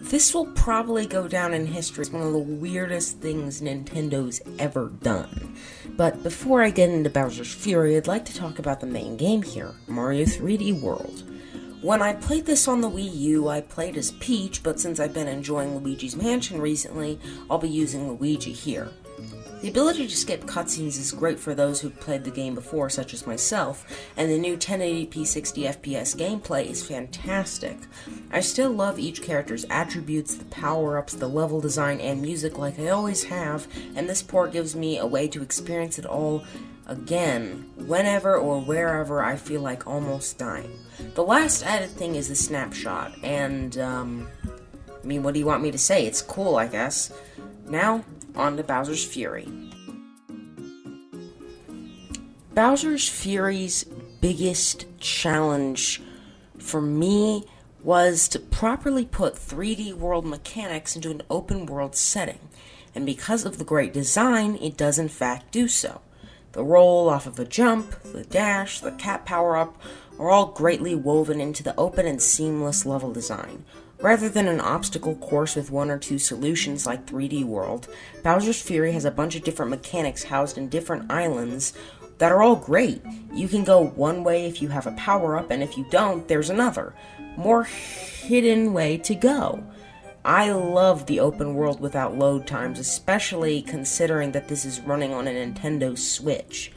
This will probably go down in history as one of the weirdest things Nintendo's ever done. But before I get into Bowser's Fury, I'd like to talk about the main game here, Mario 3D World. When I played this on the Wii U, I played as Peach, but since I've been enjoying Luigi's Mansion recently, I'll be using Luigi here. The ability to skip cutscenes is great for those who've played the game before, such as myself, and the new 1080p 60fps gameplay is fantastic. I still love each character's attributes, the power-ups, the level design, and music like I always have, and this port gives me a way to experience it all again, whenever or wherever I feel like almost dying. The last added thing is the snapshot, and, what do you want me to say? It's cool, I guess. Now, on to Bowser's Fury. Bowser's Fury's biggest challenge for me was to properly put 3D world mechanics into an open world setting, and because of the great design, it does in fact do so. The roll off of a jump, the dash, the cat power-up are all greatly woven into the open and seamless level design. Rather than an obstacle course with one or two solutions like 3D World, Bowser's Fury has a bunch of different mechanics housed in different islands that are all great. You can go one way if you have a power-up, and if you don't, there's another, more hidden way to go. I love the open world without load times, especially considering that this is running on a Nintendo Switch.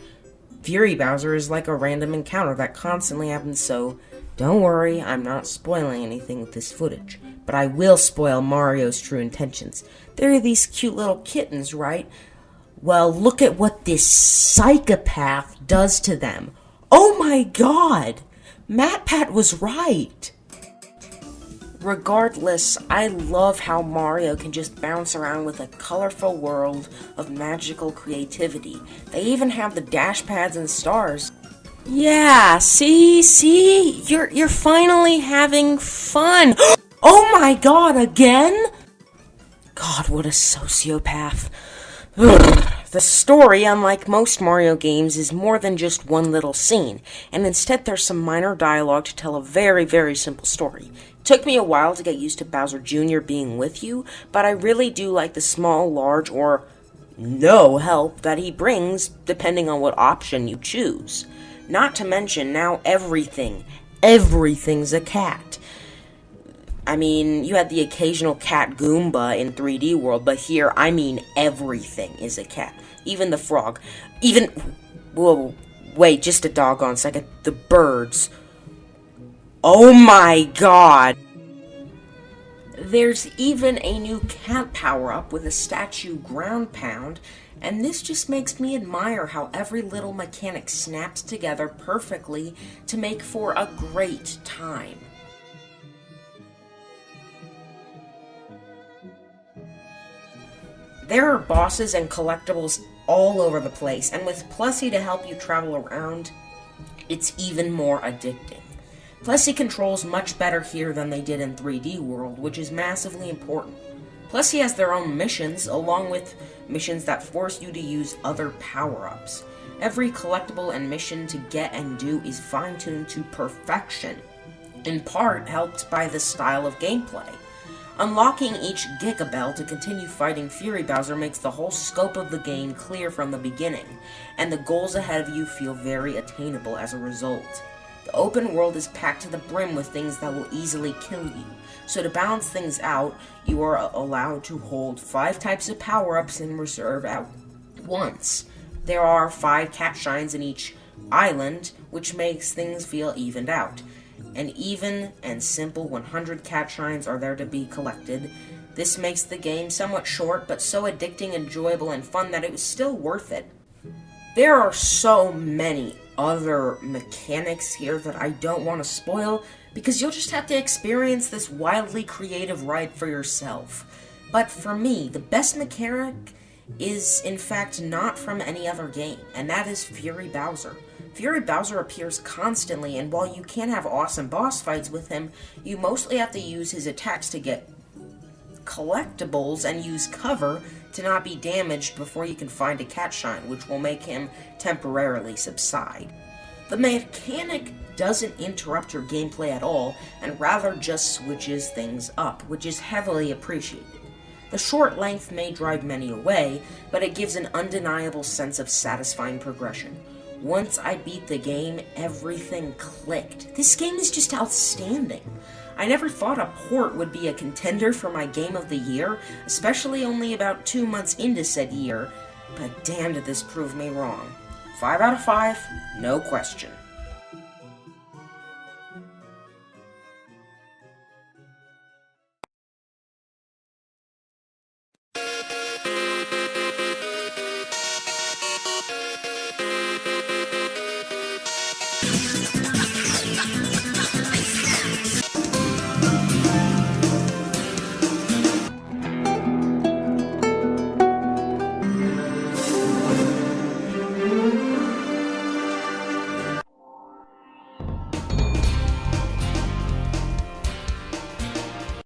Fury Bowser is like a random encounter that constantly happens, so don't worry, I'm not spoiling anything with this footage, but I will spoil Mario's true intentions. There are these cute little kittens, right? Well, look at what this psychopath does to them. Oh my god! MatPat was right! Regardless, I love how Mario can just bounce around with a colorful world of magical creativity. They even have the dash pads and stars. Yeah, see? You're finally having fun. Oh my god, again? God, what a sociopath. The story, unlike most Mario games, is more than just one little scene, and instead there's some minor dialogue to tell a very, very simple story. It took me a while to get used to Bowser Jr. being with you, but I really do like the small, large, or no help that he brings, depending on what option you choose. Not to mention, now everything's a cat. You had the occasional cat Goomba in 3D World, but here, everything is a cat. Even the frog. Whoa, wait, just a doggone second. The birds. Oh my god! There's even a new cat power-up with a statue ground pound, and this just makes me admire how every little mechanic snaps together perfectly to make for a great time. There are bosses and collectibles all over the place, and with Plessy to help you travel around, it's even more addicting. Plessy controls much better here than they did in 3D World, which is massively important. Plessy has their own missions, along with missions that force you to use other power-ups. Every collectible and mission to get and do is fine-tuned to perfection, in part helped by the style of gameplay. Unlocking each Gigabell to continue fighting Fury Bowser makes the whole scope of the game clear from the beginning, and the goals ahead of you feel very attainable as a result. The open world is packed to the brim with things that will easily kill you, so to balance things out, you are allowed to hold 5 types of power-ups in reserve at once. There are 5 cat shines in each island, which makes things feel evened out. An even and simple 100 cat shines are there to be collected. This makes the game somewhat short, but so addicting, enjoyable, and fun that it was still worth it. There are so many other mechanics here that I don't want to spoil, because you'll just have to experience this wildly creative ride for yourself. But for me, the best mechanic is in fact not from any other game, and that is Fury Bowser. Fury Bowser appears constantly, and while you can have awesome boss fights with him, you mostly have to use his attacks to get collectibles and use cover to not be damaged before you can find a cat shine, which will make him temporarily subside. The mechanic doesn't interrupt your gameplay at all, and rather just switches things up, which is heavily appreciated. The short length may drive many away, but it gives an undeniable sense of satisfying progression. Once I beat the game, everything clicked. This game is just outstanding. I never thought a port would be a contender for my Game of the Year, especially only about 2 months into said year, but damn did this prove me wrong. 5 out of 5, no question.